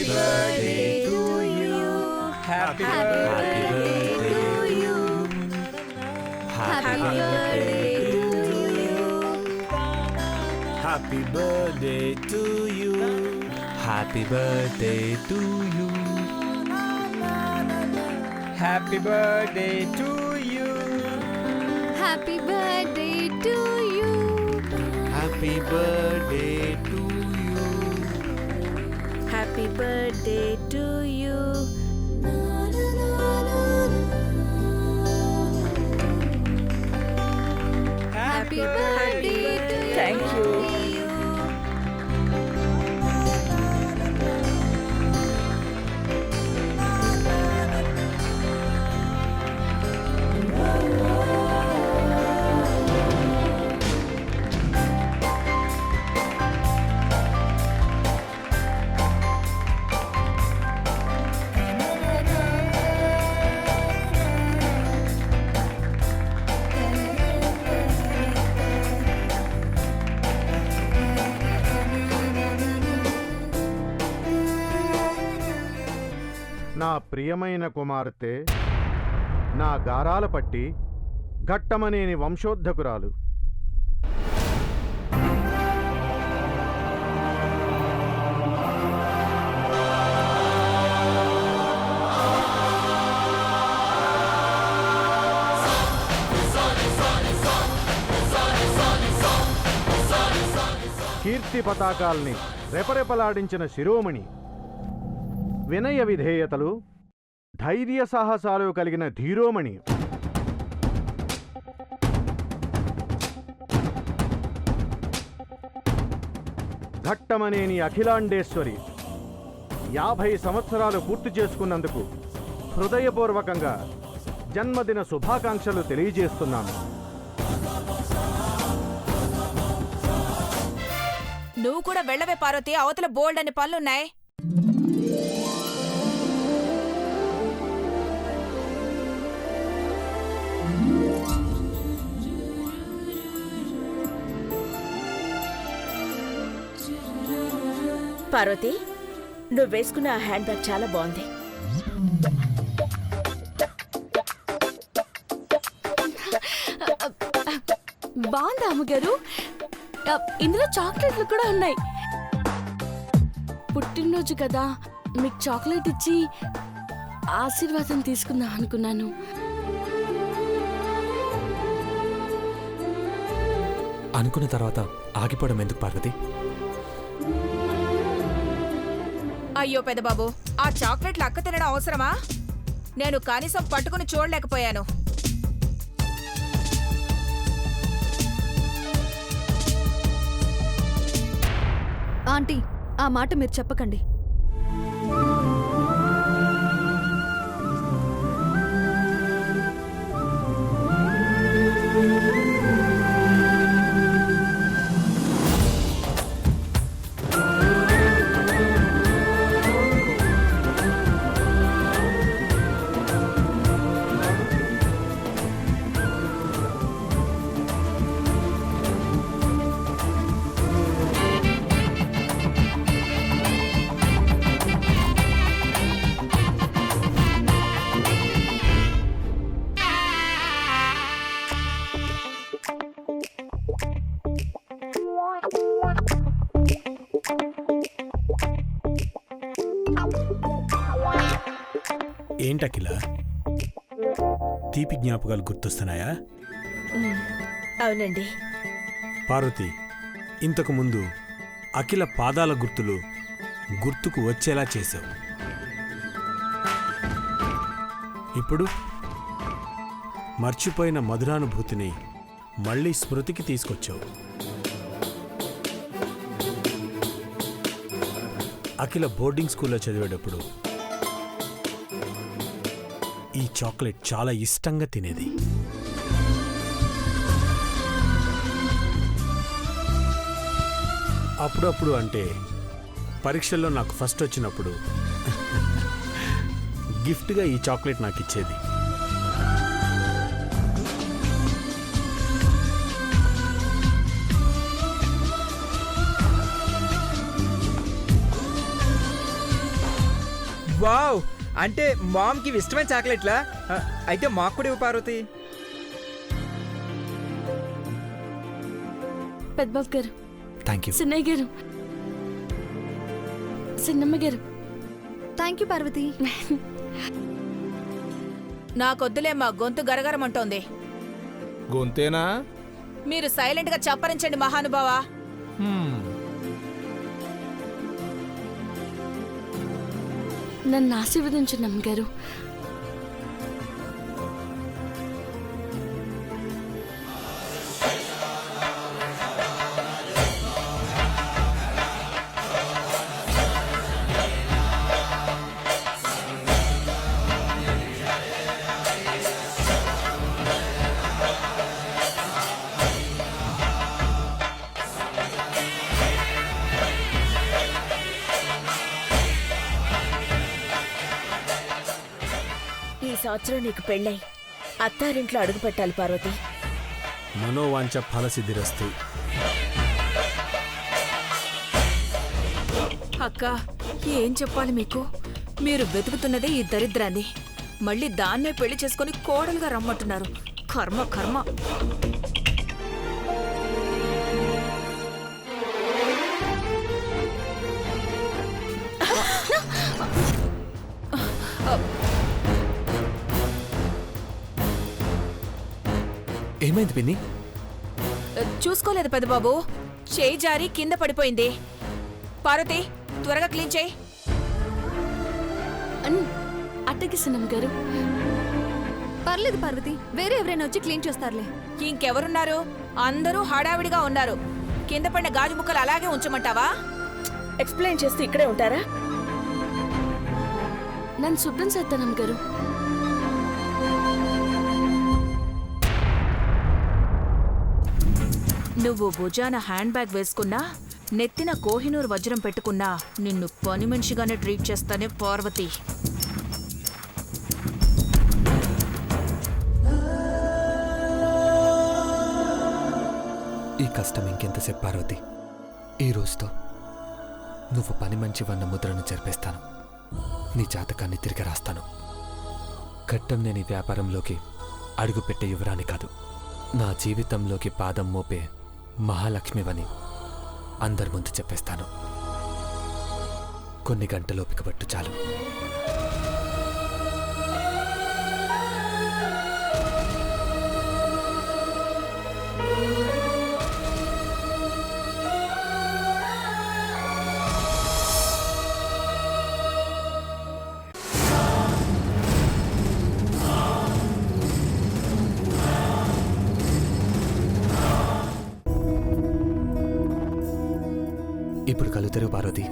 birthday to you. Happy birthday to you. Happy birthday to you. Happy birthday to you. Happy birthday to you. Happy birthday to you. Happy birthday to you. Happy birthday to you. Happy birthday to you. Happy birthday to you. Thank you. నా ప్రియమైన కుమార్తె, నా గారాల పట్టి, ఘట్టమనేని వంశోద్ధకురాలు. కీర్తి పతాకాల్ని రెపరెపలాడించిన శిరోమణి, వినయ విధేయతలు, ధైర్య సాహసాలు కలిగిన ధీరోమణి. ఘట్టమనేని అఖిలాండేశ్వరి 50 సంవత్సరాలు పూర్తి చేసుకున్నందుకు హృదయపూర్వకంగా జన్మదిన శుభాకాంక్షలు తెలియజేస్తున్నాను. నువ్వు కూడా వెళ్ళవే పార్వతి, అవతల బోల్డ్ అని పనులున్నాయి. పార్వతి, నువ్వు వేసుకున్న ఆ హ్యాండ్ బ్యాగ్ చాలా బాగుంది. బాగుందా అమ్మగారు? ఇందులో చాక్లెట్లు కూడా ఉన్నాయి. పుట్టినరోజు కదా, మీకు చాక్లెట్ ఇచ్చి ఆశీర్వాదం తీసుకుందాం అనుకున్నాను. అనుకున్న తర్వాత ఆగిపోవడం ఎందుకు పార్వతి? అయ్యో పెద్దబాబు, ఆ చాక్లెట్లు అక్క తినడం అవసరమా? నేను కనీసం పట్టుకుని చూడలేకపోయాను. ఆంటీ, ఆ మాట మీరు చెప్పకండి. ఏంటకిల, తీపి జ్ఞాపకాలు గుర్తొస్తున్నాయా? అవునండి. పార్వతి, ఇంతకు ముందు అఖిల పాదాల గుర్తులు గుర్తుకు వచ్చేలా చేశావు. ఇప్పుడు మర్చిపోయిన మధురానుభూతిని మళ్ళీ స్మృతికి తీసుకొచ్చావు. అఖిల బోర్డింగ్ స్కూల్లో చదివేటప్పుడు ఈ చాక్లెట్ చాలా ఇష్టంగా తినేది. అప్పుడప్పుడు అంటే పరీక్షల్లో నాకు ఫస్ట్ వచ్చినప్పుడు గిఫ్ట్గా ఈ చాక్లెట్ నాకు ఇచ్చేది. వావ్, అంటే మామ్కి ఇవి ఇష్టమైన చాక్లెట్లా? అయితే మాకు కూడా ఇవ్వు పార్వతి. పెద్దబాబు గారు, థ్యాంక్ యూ. సిన్నయ్య గారు, సిన్నమ్మ గారు. Thank you Parvati. నాకొద్దులేమ్మా, గొంతు గరగరమంటోంది. గొంతేనా? మీరు సైలెంట్ గా చెప్పరించండి మహానుభావా. నన్ను ఆశీర్వదించండి అమ్మగారు. ఈ సంవత్సరం నీకు పెళ్ళై అత్తారింట్లో అడుగు పెట్టాలి పార్వతి. మనోవాంఛ ఫలసిద్ధిరస్తు. అక్క, ఏం చెప్పాలి మీకు? మీరు వెతుకుతున్నదే ఈ దరిద్రాన్ని, మళ్ళీ దాన్నే పెళ్లి చేసుకుని కోడలుగా రమ్మంటున్నారు. కర్మ కర్మ. ఏమైంది పిన్ని? చూసుకోలేదు పెద్దబాబు, చేయి జారి కింద పడిపోయింది. పార్వతి, త్వరగా క్లీన్ చేయి. అట్టకి సిన్నమ్మ గారు. పర్లేదు పార్వతి, వేరే ఎవరైనా వచ్చి క్లీన్ చేస్తారులే. ఇంకెవరున్నారు? అందరూ హడావిడిగా ఉన్నారు. కింద పడిన గాజు ముక్కలు అలాగే ఉంచమంటావా? ఎక్స్ప్లెయిన్ చేస్తూ ఇక్కడే ఉంటారా? నన్ను శుభ్రం చేస్తానమ్మ గారు. నువ్వు భుజాన హ్యాండ్ బ్యాగ్ వేసుకున్నా, నెత్తిన కోహినూర్ వజ్రం పెట్టుకున్నా నిన్ను పని మనిషిగానే ట్రీట్ చేస్తానే పార్వతి. ఈ కష్టం ఇంకెంతసేపు పార్వతి? ఈ రోజుతో నువ్వు పని మంచివన్న ముద్రను చెరిపేస్తాను. నీ జాతకాన్ని తిరిగి రాస్తాను. కట్టం నేను ఈ వ్యాపారంలోకి అడుగుపెట్టే యువరాని కాదు, నా జీవితంలోకి పాదం మోపే మహాలక్ష్మివని అందరి ముందు చెప్పేస్తాను. కొన్ని గంటలోపిక పట్టు చాలు. ఇప్పుడు కళ్ళు తెరువు పార్వతి.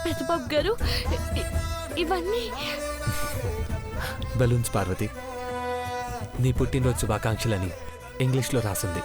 పెద్దబాబు గారు, ఇవన్నీ బలూన్స్ పార్వతి. నీ పుట్టినరోజు శుభాకాంక్షలని ఇంగ్లీష్లో రాసింది.